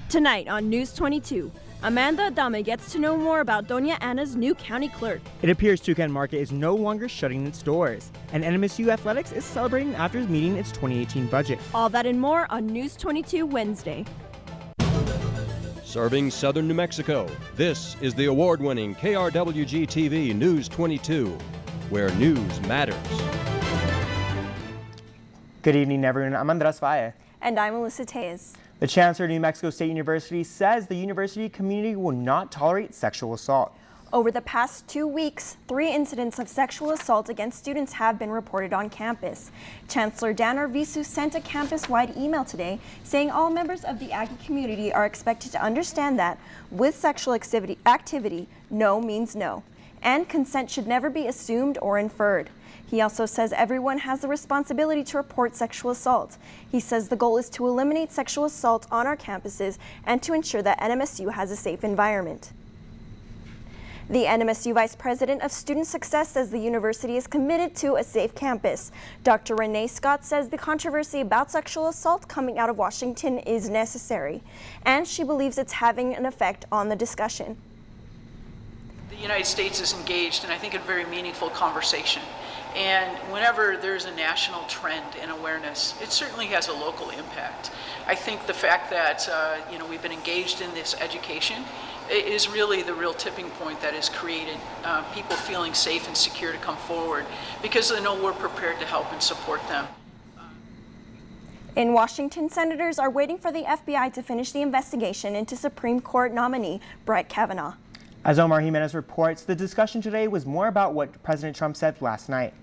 Tonight on News 22, Amanda Adame gets to know more about Doña Ana's new county clerk. It appears Toucan Market is no longer shutting its doors, and NMSU Athletics is celebrating after meeting its 2018 budget. All that and more on News 22 Wednesday. Serving southern New Mexico, this is the award-winning KRWG-TV News 22, where news matters. Good evening, everyone. I'm Andres Valle. And I'm Melissa Tejas. The Chancellor of New Mexico State University says the university community will not tolerate sexual assault. Over the past 2 weeks, 3 incidents of sexual assault against students have been reported on campus. Chancellor Dan Arvizu sent a campus-wide email today saying all members of the Aggie community are expected to understand that with sexual activity, no means no, and consent should never be assumed or inferred. He also says everyone has the responsibility to report sexual assault. He says the goal is to eliminate sexual assault on our campuses and to ensure that NMSU has a safe environment. The NMSU Vice President of Student Success says the university is committed to a safe campus. Dr. Renee Scott says the controversy about sexual assault coming out of Washington is necessary, and she believes it's having an effect on the discussion. The United States is engaged in, I think, a very meaningful conversation. And whenever there's a national trend and awareness, it certainly has a local impact. I think the fact that we've been engaged in this education is really the real tipping point that has created people feeling safe and secure to come forward because they know we're prepared to help and support them. In Washington, senators are waiting for the FBI to finish the investigation into Supreme Court nominee Brett Kavanaugh. As Omar Jimenez reports, the discussion today was more about what President Trump said last night.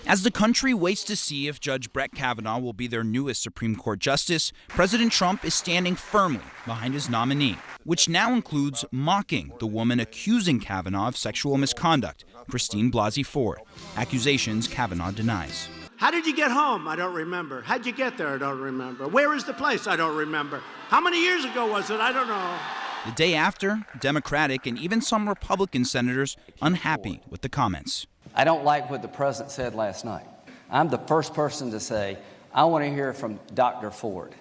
As the country waits to see if Judge Brett Kavanaugh will be their newest Supreme Court justice, President Trump is standing firmly behind his nominee, which now includes mocking the woman accusing Kavanaugh of sexual misconduct, Christine Blasey Ford, accusations Kavanaugh denies. How did you get home? I don't remember. How'd you get there? I don't remember. Where is the place? I don't remember. How many years ago was it? I don't know. The day after, Democratic and even some Republican senators unhappy with the comments. I don't like what the president said last night. I'm the first person to say, I want to hear from Dr. Ford.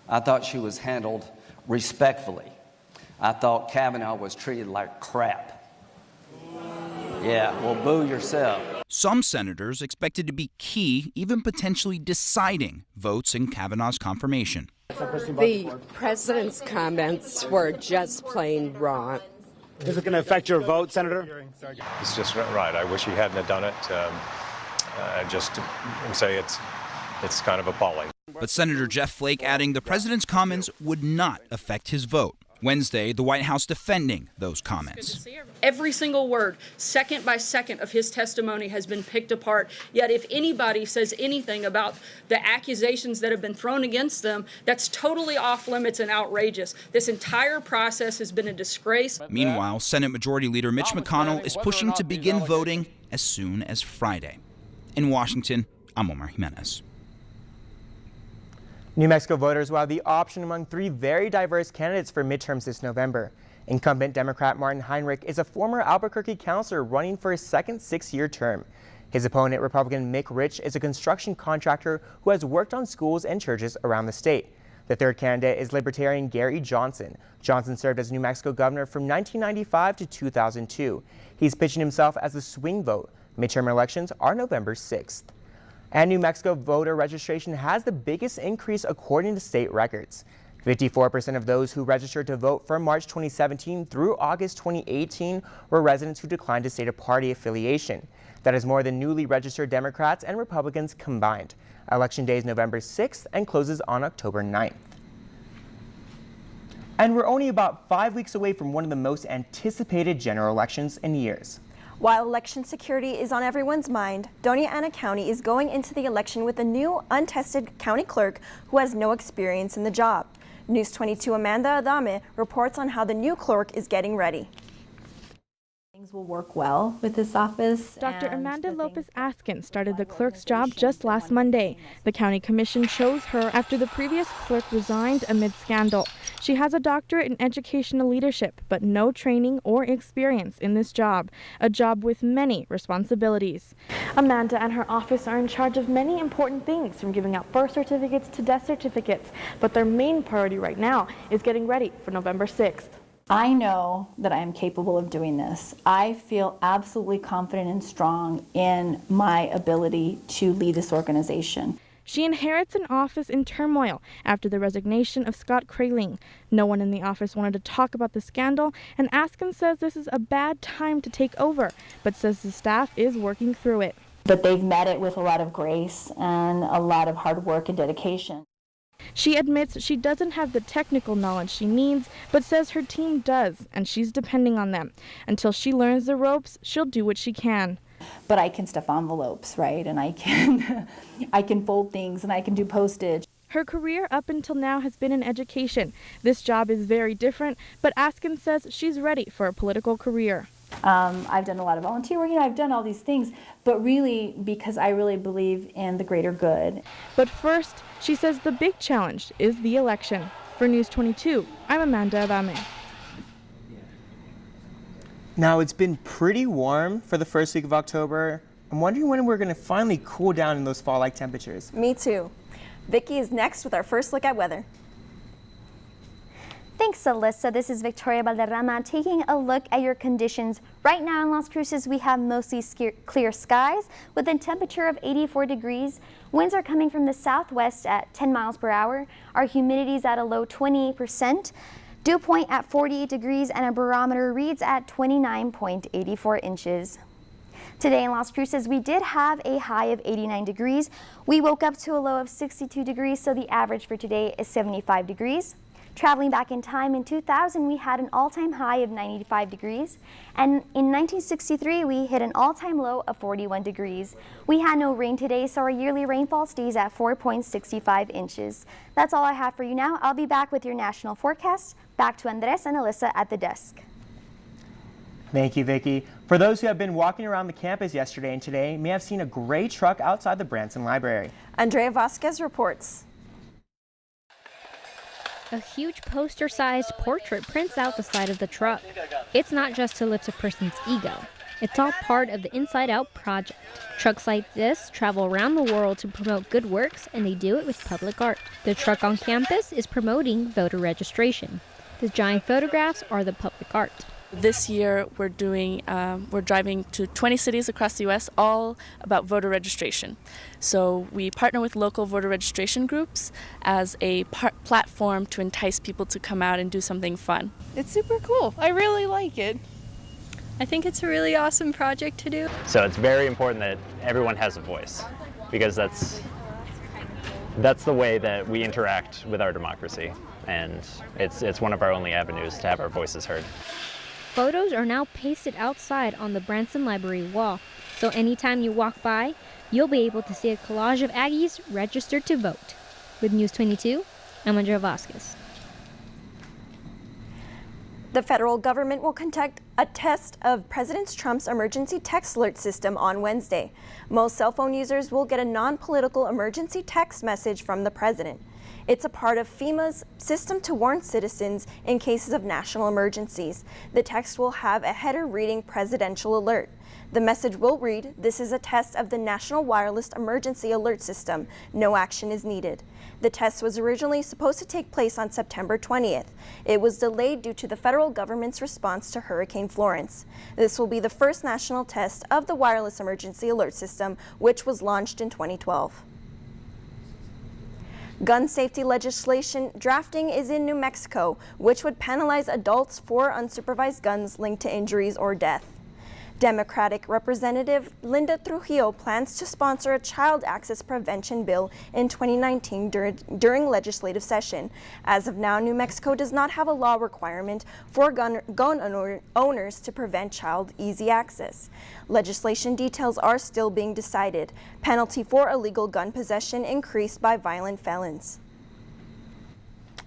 I thought she was handled respectfully. I thought Kavanaugh was treated like crap. Yeah, well, boo yourself. Some senators expected to be key, even potentially deciding votes in Kavanaugh's confirmation. The president's comments were just plain wrong. Is it going to affect your vote, Senator? It's just right. I wish he hadn't have done it. Just to say it's kind of appalling. But Senator Jeff Flake adding the president's comments would not affect his vote. Wednesday, the White House defending those comments. Every single word, second by second, of his testimony has been picked apart. Yet if anybody says anything about the accusations that have been thrown against them, that's totally off limits and outrageous. This entire process has been a disgrace. Meanwhile, Senate Majority Leader Mitch McConnell is pushing to begin voting as soon as Friday. In Washington, I'm Omar Jimenez. New Mexico voters will have the option among 3 very diverse candidates for midterms this November. Incumbent Democrat Martin Heinrich is a former Albuquerque councilor running for his second 6-year term. His opponent, Republican Mick Rich, is a construction contractor who has worked on schools and churches around the state. The third candidate is Libertarian Gary Johnson. Johnson served as New Mexico governor from 1995 to 2002. He's pitching himself as a swing vote. Midterm elections are November 6th. And New Mexico voter registration has the biggest increase according to state records. 54% of those who registered to vote from March 2017 through August 2018 were residents who declined to state a party affiliation. That is more than newly registered Democrats and Republicans combined. Election day is November 6th and closes on October 9th. And we're only about 5 weeks away from one of the most anticipated general elections in years. While election security is on everyone's mind, Doña Ana County is going into the election with a new, untested county clerk who has no experience in the job. News 22 Amanda Adame reports on how the new clerk is getting ready. will work well with this office. Dr. Amanda Lopez-Askin started the clerk's job just last Monday. The county commission chose her after the previous clerk resigned amid scandal. She has a doctorate in educational leadership, but no training or experience in this job, a job with many responsibilities. Amanda and her office are in charge of many important things, from giving out birth certificates to death certificates, but their main priority right now is getting ready for November 6th. I know that I am capable of doing this. I feel absolutely confident and strong in my ability to lead this organization. She inherits an office in turmoil after the resignation of Scott Kraling. No one in the office wanted to talk about the scandal, and Askin says this is a bad time to take over, but says the staff is working through it. But they've met it with a lot of grace and a lot of hard work and dedication. She admits she doesn't have the technical knowledge she needs, but says her team does, and she's depending on them. Until she learns the ropes, she'll do what she can. But I can stuff envelopes, right? And I can fold things, and I can do postage. Her career up until now has been in education. This job is very different, but Askin says she's ready for a political career. I've done a lot of volunteer work, I've done all these things, but really because I really believe in the greater good. But first, she says the big challenge is the election. For News 22, I'm Amanda Adame. Now, it's been pretty warm for the first week of October. I'm wondering when we're going to finally cool down in those fall-like temperatures. Me too. Vicki is next with our first look at weather. Thanks, Alyssa. This is Victoria Valderrama taking a look at your conditions. Right now in Las Cruces, we have mostly clear skies with a temperature of 84 degrees. Winds are coming from the southwest at 10 miles per hour. Our humidity is at a low 28%. Dew point at 48 degrees and a barometer reads at 29.84 inches. Today in Las Cruces, we did have a high of 89 degrees. We woke up to a low of 62 degrees, so the average for today is 75 degrees. Traveling back in time, in 2000, we had an all-time high of 95 degrees. And in 1963, we hit an all-time low of 41 degrees. We had no rain today, so our yearly rainfall stays at 4.65 inches. That's all I have for you now. I'll be back with your national forecast. Back to Andres and Alyssa at the desk. Thank you, Vicki. For those who have been walking around the campus yesterday and today, may have seen a gray truck outside the Branson Library. Andrea Vasquez reports. A huge poster-sized portrait prints out the side of the truck. It's not just to lift a person's ego. It's all part of the Inside Out project. Trucks like this travel around the world to promote good works, and they do it with public art. The truck on campus is promoting voter registration. The giant photographs are the public art. This year we're driving to 20 cities across the U.S., all about voter registration. So we partner with local voter registration groups as a platform to entice people to come out and do something fun. It's super cool. I really like it. I think it's a really awesome project to do. So it's very important that everyone has a voice, because that's the way that we interact with our democracy, and it's one of our only avenues to have our voices heard. Photos are now pasted outside on the Branson Library wall, so anytime you walk by, you'll be able to see a collage of Aggies registered to vote. With News 22, I'm Andrea Vasquez. The federal government will conduct a test of President Trump's emergency text alert system on Wednesday. Most cell phone users will get a non-political emergency text message from the president. It's a part of FEMA's system to warn citizens in cases of national emergencies. The text will have a header reading Presidential Alert. The message will read, "This is a test of the National Wireless Emergency Alert System. No action is needed." The test was originally supposed to take place on September 20th. It was delayed due to the federal government's response to Hurricane Florence. This will be the first national test of the Wireless Emergency Alert System, which was launched in 2012. Gun safety legislation drafting is in New Mexico, which would penalize adults for unsupervised guns linked to injuries or death. Democratic Representative Linda Trujillo plans to sponsor a child access prevention bill in 2019 during legislative session. As of now, New Mexico does not have a law requirement for gun owners to prevent child easy access. Legislation details are still being decided. Penalty for illegal gun possession increased by violent felons.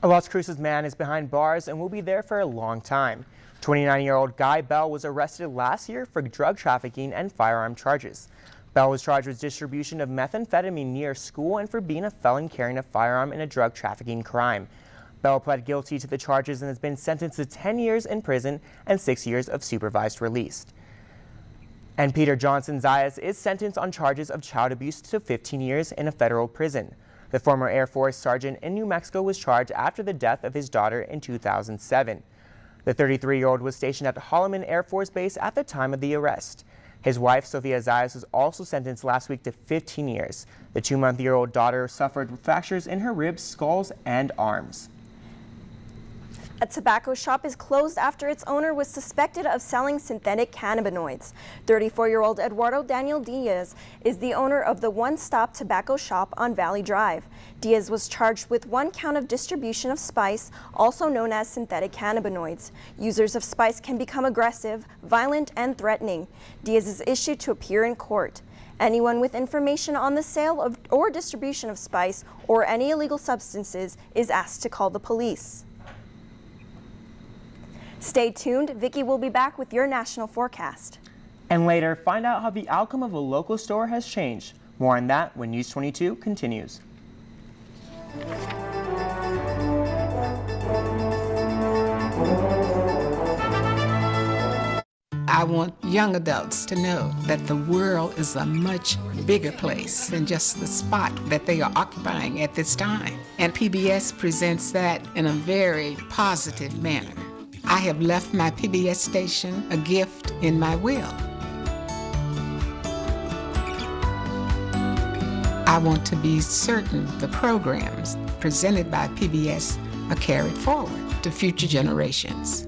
A Las Cruces man is behind bars and will be there for a long time. 29-year-old Guy Bell was arrested last year for drug trafficking and firearm charges. Bell was charged with distribution of methamphetamine near school and for being a felon carrying a firearm in a drug trafficking crime. Bell pled guilty to the charges and has been sentenced to 10 years in prison and 6 years of supervised release. And Peter Johnson Zayas is sentenced on charges of child abuse to 15 years in a federal prison. The former Air Force sergeant in New Mexico was charged after the death of his daughter in 2007. The 33-year-old was stationed at Holloman Air Force Base at the time of the arrest. His wife, Sophia Zayas, was also sentenced last week to 15 years. The 2-month-old daughter suffered fractures in her ribs, skulls, and arms. A tobacco shop is closed after its owner was suspected of selling synthetic cannabinoids. 34-year-old Eduardo Daniel Diaz is the owner of the One Stop Tobacco Shop on Valley Drive. Diaz was charged with 1 count of distribution of spice, also known as synthetic cannabinoids. Users of spice can become aggressive, violent, and threatening. Diaz is issued to appear in court. Anyone with information on the sale of or distribution of spice or any illegal substances is asked to call the police. Stay tuned. Vicky will be back with your national forecast. And later, find out how the outcome of a local store has changed. More on that when News 22 continues. I want young adults to know that the world is a much bigger place than just the spot that they are occupying at this time. And PBS presents that in a very positive manner. I have left my PBS station a gift in my will. I want to be certain the programs presented by PBS are carried forward to future generations.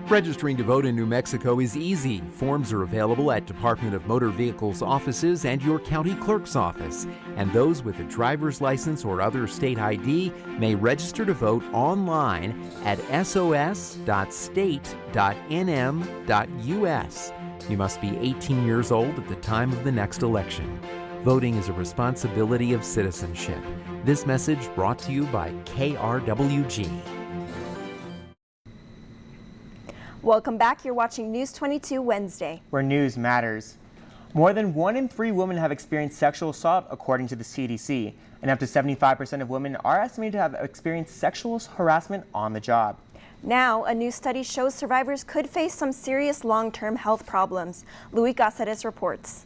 Registering to vote in New Mexico is easy. Forms are available at Department of Motor Vehicles offices and your county clerk's office. And those with a driver's license or other state ID may register to vote online at sos.state.nm.us. You must be 18 years old at the time of the next election. Voting is a responsibility of citizenship. This message brought to you by KRWG. Welcome back. You're watching News 22 Wednesday, where news matters. More than 1 in 3 women have experienced sexual assault, according to the CDC, and up to 75% of women are estimated to have experienced sexual harassment on the job. Now, a new study shows survivors could face some serious long-term health problems. Luis Cáceres reports.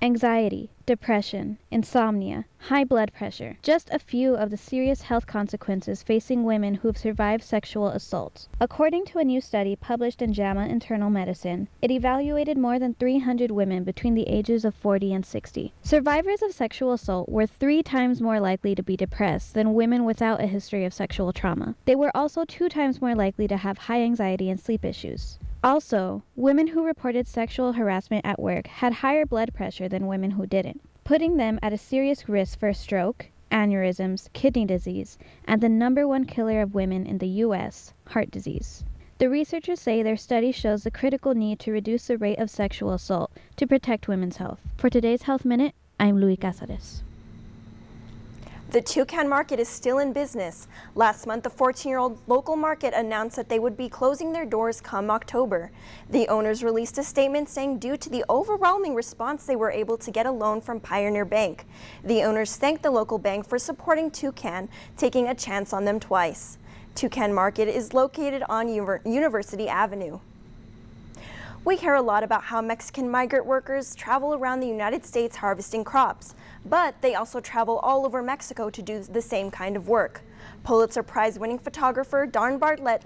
Anxiety, depression, insomnia, high blood pressure, just a few of the serious health consequences facing women who've survived sexual assault. According to a new study published in JAMA Internal Medicine, it evaluated more than 300 women between the ages of 40 and 60. Survivors of sexual assault were 3 times more likely to be depressed than women without a history of sexual trauma. They were also 2 times more likely to have high anxiety and sleep issues. Also, women who reported sexual harassment at work had higher blood pressure than women who didn't, putting them at a serious risk for stroke, aneurysms, kidney disease, and the #1 killer of women in the U.S., heart disease. The researchers say their study shows the critical need to reduce the rate of sexual assault to protect women's health. For today's Health Minute, I'm Luis Cáceres. The toucan market is still in business. Last month, the 14-year-old local market announced that they would be closing their doors come October. The owners released a statement saying due to the overwhelming response, they were able to get a loan from Pioneer Bank. The owners thanked the local bank for supporting Toucan, taking a chance on them twice. Toucan Market is located on University Avenue. We hear a lot about how Mexican migrant workers travel around the United States harvesting crops, but they also travel all over Mexico to do the same kind of work. Pulitzer Prize-winning photographer Don Bartlett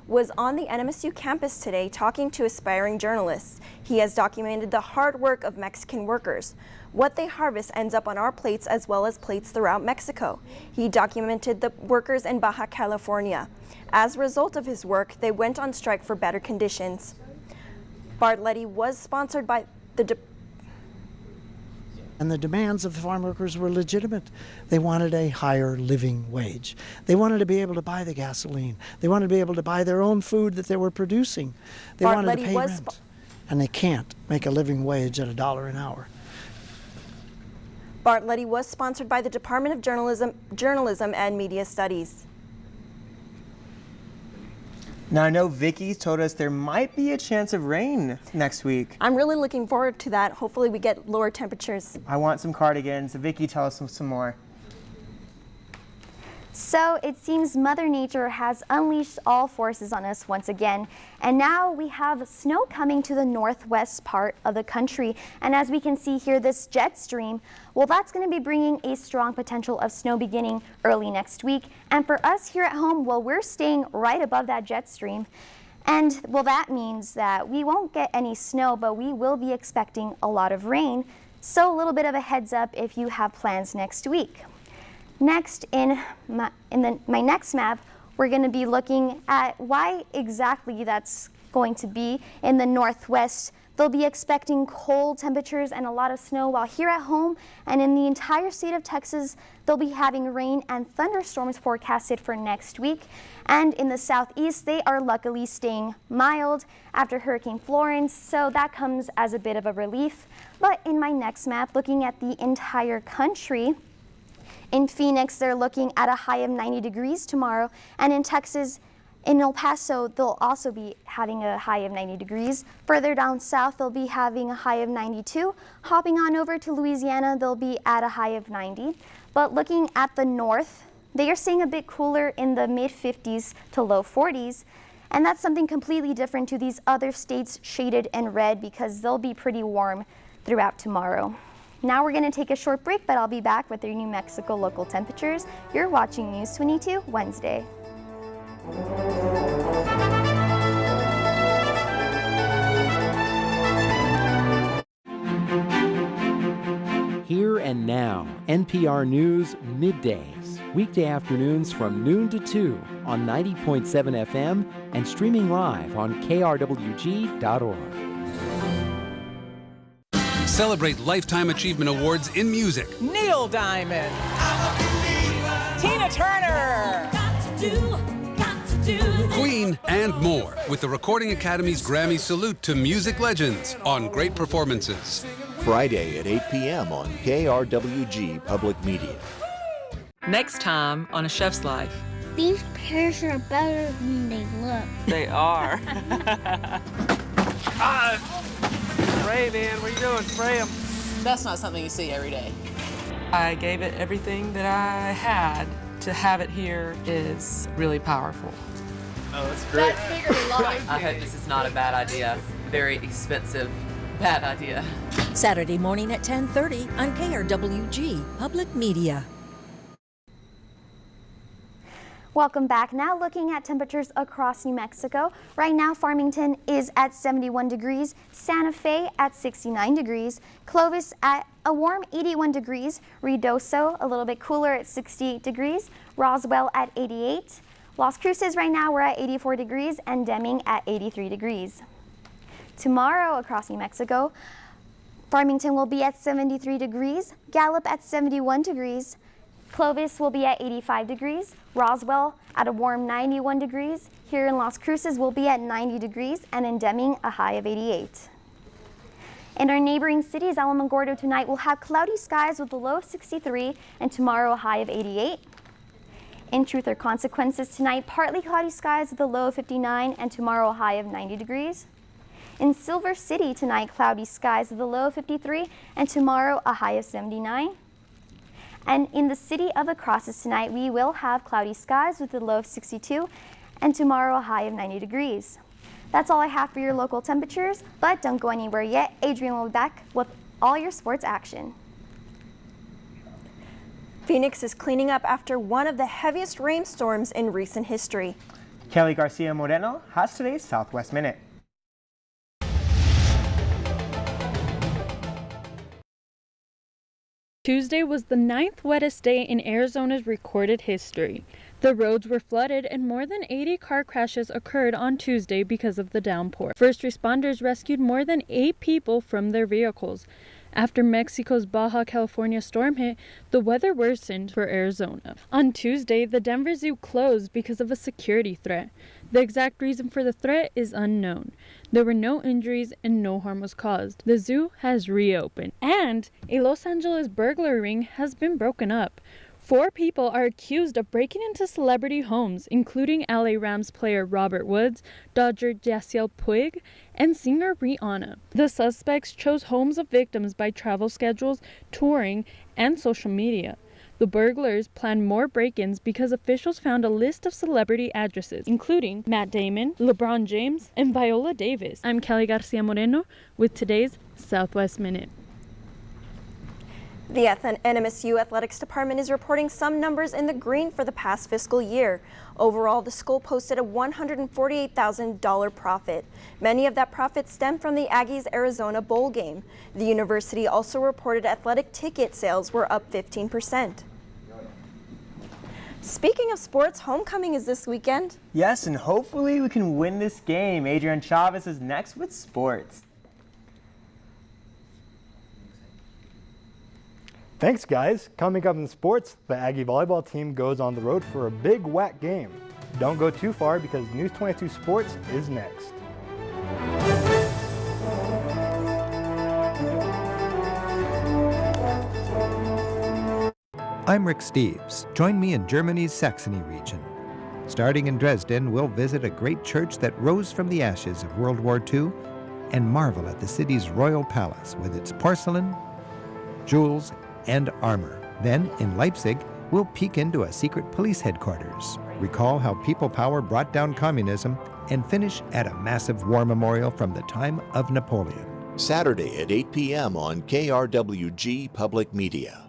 was on the NMSU campus today talking to aspiring journalists. He has documented the hard work of Mexican workers. What they harvest ends up on our plates as well as plates throughout Mexico. He documented the workers in Baja California. As a result of his work, they went on strike for better conditions. Bartlett was sponsored by the And the demands of the farm workers were legitimate. They wanted a higher living wage. They wanted to be able to buy the gasoline. They wanted to be able to buy their own food that they were producing. They wanted to pay rent. And they can't make a living wage at $1 an hour. Bartlett was sponsored by the Department of Journalism and Media Studies. Now, I know Vicki told us there might be a chance of rain next week. I'm really looking forward to that. Hopefully we get lower temperatures. I want some cardigans. Vicki, tell us some more. So it seems Mother Nature has unleashed all forces on us once again, and now we have snow coming to the northwest part of the country. And as we can see here, this jet stream, well, that's going to be bringing a strong potential of snow beginning early next week. And for us here at home, well, we're staying right above that jet stream. And well, that means that we won't get any snow, but we will be expecting a lot of rain. So a little bit of a heads up if you have plans next week. Next, in my next map, we're going to be looking at why exactly that's going to be in the northwest. They'll be expecting cold temperatures and a lot of snow, while here at home and in the entire state of Texas, they'll be having rain and thunderstorms forecasted for next week. And in the southeast, they are luckily staying mild after Hurricane Florence, so that comes as a bit of a relief. But in my next map, looking at the entire country, in Phoenix, they're looking at a high of 90 degrees tomorrow, and in Texas, in El Paso, they'll also be having a high of 90 degrees. Further down south, they'll be having a high of 92. Hopping on over to Louisiana, they'll be at a high of 90. But looking at the north, they are staying a bit cooler in the mid-50s to low 40s, and that's something completely different to these other states shaded in red, because they'll be pretty warm throughout tomorrow. Now we're going to take a short break, but I'll be back with your New Mexico local temperatures. You're watching News 22 Wednesday. Here and now, NPR News middays, weekday afternoons from noon to 2 on 90.7 FM and streaming live on KRWG.org. Celebrate Lifetime Achievement Awards in music. Neil Diamond. Tina Turner. Queen, and more, with the Recording Academy's Grammy Salute to music legends on Great Performances. Friday at 8 p.m. on KRWG-Public Media. Next time on A Chef's Life. These pears are better than they look. They are. Spray, man. What are you doing? Spray them. That's not something you see every day. I gave it everything that I had. To have it here is really powerful. Oh, that's great. That's bigger than life. I hope this is not a bad idea. Very expensive, bad idea. Saturday morning at 10:30 on KRWG Public Media. Welcome back. Now looking at temperatures across New Mexico. Right now, Farmington is at 71 degrees, Santa Fe at 69 degrees, Clovis at a warm 81 degrees, Ruidoso a little bit cooler at 68 degrees, Roswell at 88, Las Cruces right now we're at 84 degrees, and Deming at 83 degrees. Tomorrow across New Mexico, Farmington will be at 73 degrees, Gallup at 71 degrees, Clovis will be at 85 degrees, Roswell at a warm 91 degrees, here in Las Cruces will be at 90 degrees, and in Deming a high of 88. In our neighboring cities, Alamogordo tonight will have cloudy skies with a low of 63, and tomorrow a high of 88. In Truth or Consequences tonight, partly cloudy skies with a low of 59, and tomorrow a high of 90 degrees. In Silver City tonight, cloudy skies with a low of 53, and tomorrow a high of 79. And in the city of the Cruces tonight, we will have cloudy skies with a low of 62, and tomorrow a high of 90 degrees. That's all I have for your local temperatures, but don't go anywhere yet. Adrian will be back with all your sports action. Phoenix is cleaning up after one of the heaviest rainstorms in recent history. Kelly Garcia Moreno has today's Southwest Minute. Tuesday was the 9th wettest day in Arizona's recorded history. The roads were flooded and more than 80 car crashes occurred on Tuesday because of the downpour. First responders rescued more than 8 people from their vehicles. After Mexico's Baja California storm hit, the weather worsened for Arizona. On Tuesday, the Denver Zoo closed because of a security threat. The exact reason for the threat is unknown. There were no injuries and no harm was caused. The zoo has reopened, and a Los Angeles burglary ring has been broken up. 4 people are accused of breaking into celebrity homes, including LA Rams player Robert Woods, Dodger Yasiel Puig, and singer Rihanna. The suspects chose homes of victims by travel schedules, touring, and social media. The burglars planned more break-ins because officials found a list of celebrity addresses, including Matt Damon, LeBron James, and Viola Davis. I'm Kelly Garcia Moreno with today's Southwest Minute. The NMSU Athletics Department is reporting some numbers in the green for the past fiscal year. Overall, the school posted a $148,000 profit. Many of that profit stemmed from the Aggies-Arizona Bowl game. The university also reported athletic ticket sales were up 15%. Speaking of sports, homecoming is this weekend. Yes, and hopefully we can win this game. Adrian Chavez is next with sports. Thanks, guys. Coming up in sports, the Aggie volleyball team goes on the road for a big WAC game. Don't go too far because News 22 Sports is next. I'm Rick Steves. Join me in Germany's Saxony region. Starting in Dresden, we'll visit a great church that rose from the ashes of World War II and marvel at the city's royal palace with its porcelain, jewels, and armor. Then, in Leipzig, we'll peek into a secret police headquarters, recall how people power brought down communism, and finish at a massive war memorial from the time of Napoleon. Saturday at 8 p.m. on KRWG-Public Media.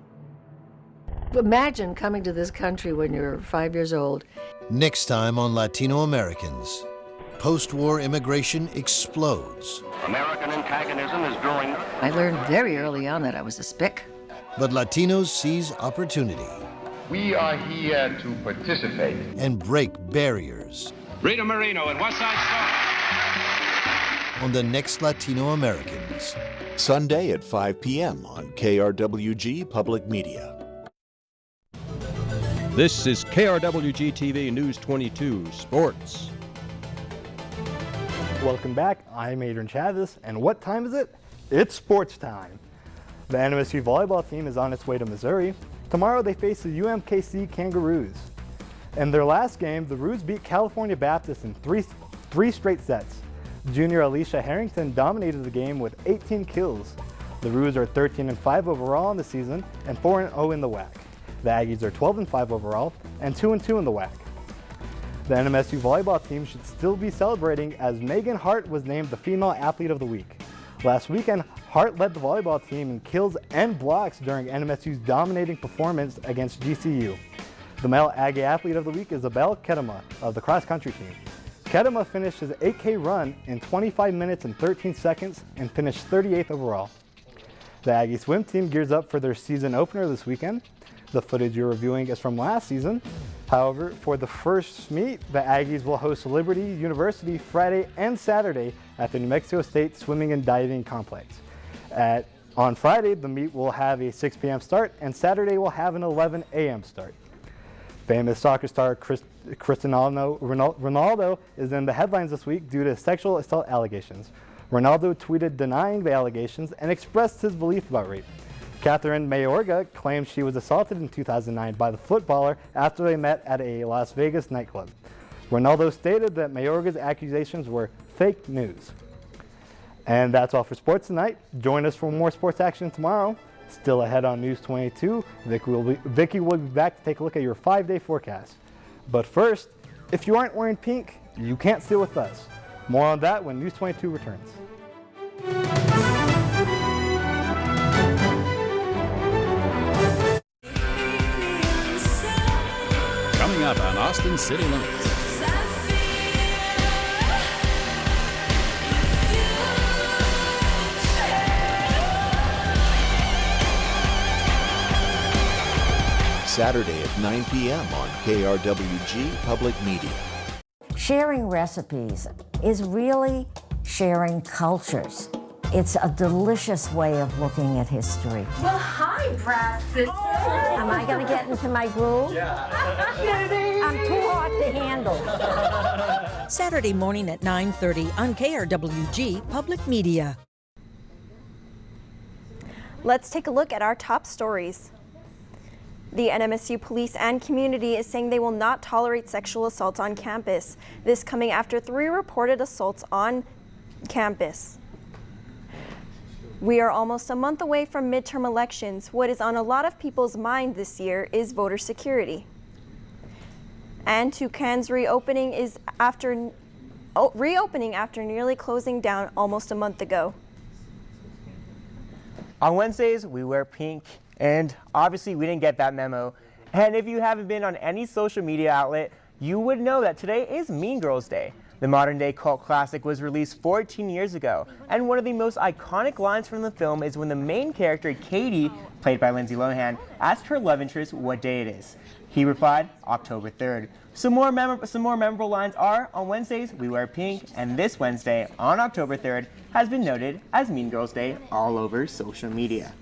Imagine coming to this country when you're 5 years old. Next time on Latino Americans, post-war immigration explodes. American antagonism is growing. I learned very early on that I was a spick. But Latinos seize opportunity. We are here to participate. And break barriers. Rita Moreno and West Side Story. On the next Latino Americans. Sunday at 5 p.m. on KRWG-Public Media. This is KRWG-TV News 22 Sports. Welcome back. I'm Adrian Chavez, and what time is it? It's sports time. The NMSU volleyball team is on its way to Missouri. Tomorrow they face the UMKC Kangaroos. In their last game, the Roos beat California Baptist in three straight sets. Junior Alicia Harrington dominated the game with 18 kills. The Roos are 13-5 overall in the season and 4-0 in the WAC. The Aggies are 12-5 overall and 2-2 in the WAC. The NMSU volleyball team should still be celebrating as Megan Hart was named the Female Athlete of the Week. Last weekend, Hart led the volleyball team in kills and blocks during NMSU's dominating performance against GCU. The Male Aggie Athlete of the Week is Abel Kedema of the cross-country team. Kedema finished his 8K run in 25 minutes and 13 seconds and finished 38th overall. The Aggie swim team gears up for their season opener this weekend. The footage you're reviewing is from last season. However, for the first meet, the Aggies will host Liberty University Friday and Saturday at the New Mexico State Swimming and Diving Complex. On Friday, the meet will have a 6 p.m. start, and Saturday will have an 11 a.m. start. Famous soccer star Cristiano Ronaldo is in the headlines this week due to sexual assault allegations. Ronaldo tweeted denying the allegations and expressed his belief about rape. Catherine Mayorga claimed she was assaulted in 2009 by the footballer after they met at a Las Vegas nightclub. Ronaldo stated that Mayorga's accusations were fake news. And that's all for sports tonight. Join us for more sports action tomorrow. Still ahead on News 22, Vicky will be back to take a look at your 5-day forecast. But first, if you aren't wearing pink, you can't sit with us. More on that when News 22 returns. Coming up on Austin City Limits. Saturday at 9 p.m. on KRWG Public Media. Sharing recipes is really sharing cultures. It's a delicious way of looking at history. Well, hi, brass sister. Am I going to get into my groove? Yeah. I'm too hot to handle. Saturday morning at 9:30 on KRWG Public Media. Let's take a look at our top stories. The NMSU police and community is saying they will not tolerate sexual assaults on campus. This coming after 3 reported assaults on campus. We are almost a month away from midterm elections. What is on a lot of people's mind this year is voter security. And Toucan's reopening after nearly closing down almost a month ago. On Wednesdays, we wear pink, and obviously we didn't get that memo. And if you haven't been on any social media outlet, you would know that today is Mean Girls Day. The modern-day cult classic was released 14 years ago, and one of the most iconic lines from the film is when the main character, Katie, played by Lindsay Lohan, asked her love interest what day it is. He replied, October 3rd. Some more memorable lines are, on Wednesdays, we wear pink, and this Wednesday, on October 3rd, has been noted as Mean Girls Day all over social media.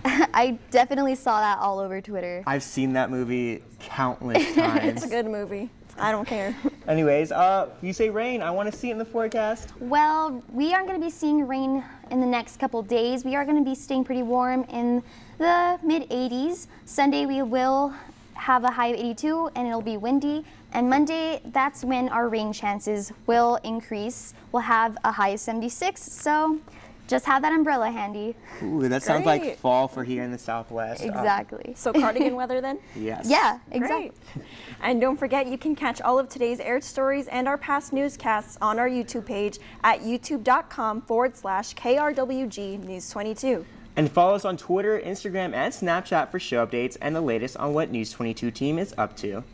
I definitely saw that all over Twitter. I've seen that movie countless times. It's a good movie. I don't care. Anyways, you say rain. I want to see it in the forecast. Well, we aren't going to be seeing rain in the next couple days. We are going to be staying pretty warm in the mid-80s. Sunday, we will have a high of 82, and it'll be windy. And Monday, that's when our rain chances will increase. We'll have a high of 76, so just have that umbrella handy. Ooh, that sounds like fall for here in the Southwest. Exactly. So cardigan weather then? Yes. Yeah, exactly. Great. And don't forget, you can catch all of today's aired stories and our past newscasts on our YouTube page at youtube.com/KRWG News 22. And follow us on Twitter, Instagram, and Snapchat for show updates and the latest on what News 22 team is up to.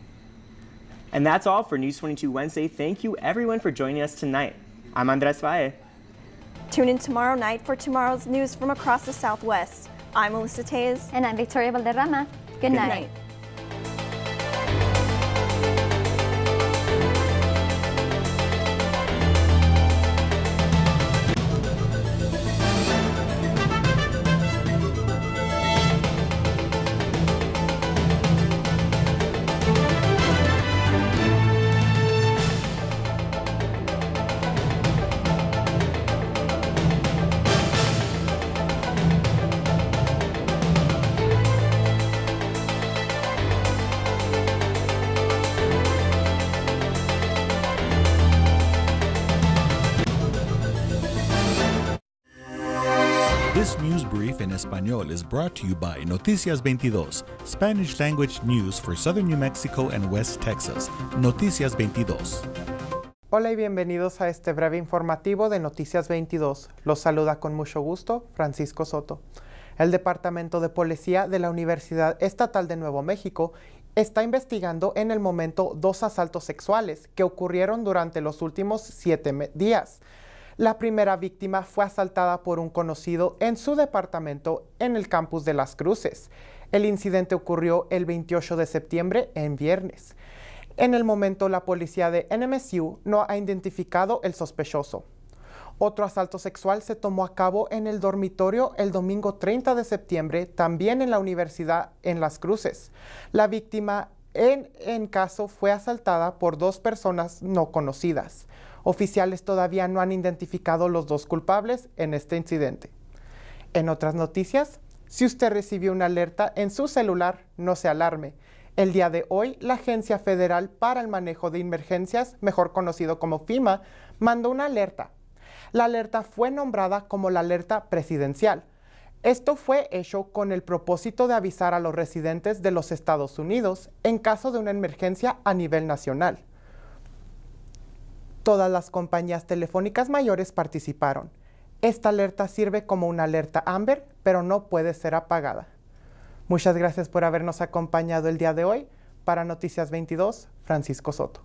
And that's all for News 22 Wednesday. Thank you everyone for joining us tonight. I'm Andres Valle. Tune in tomorrow night for tomorrow's news from across the Southwest. I'm Melissa Tejas. And I'm Victoria Valderrama. Good night. This news brief en español is brought to you by Noticias 22, Spanish language news for southern New Mexico and West Texas. Noticias 22. Hola y bienvenidos a este breve informativo de Noticias 22. Los saluda con mucho gusto Francisco Soto. El Departamento de Policía de la Universidad Estatal de Nuevo México está investigando en el momento 2 asaltos sexuales que ocurrieron durante los últimos 7 días. La primera víctima fue asaltada por un conocido en su departamento en el campus de Las Cruces. El incidente ocurrió el 28 de septiembre, en viernes. En el momento, la policía de NMSU no ha identificado el sospechoso. Otro asalto sexual se tomó a cabo en el dormitorio el domingo 30 de septiembre, también en la universidad en Las Cruces. La víctima en caso fue asaltada por 2 personas no conocidas. Oficiales todavía no han identificado los 2 culpables en este incidente. En otras noticias, si usted recibió una alerta en su celular, no se alarme. El día de hoy, la Agencia Federal para el Manejo de Emergencias, mejor conocido como FEMA, mandó una alerta. La alerta fue nombrada como la alerta presidencial. Esto fue hecho con el propósito de avisar a los residentes de los Estados Unidos en caso de una emergencia a nivel nacional. Todas las compañías telefónicas mayores participaron. Esta alerta sirve como una alerta Amber, pero no puede ser apagada. Muchas gracias por habernos acompañado el día de hoy. Para Noticias 22, Francisco Soto.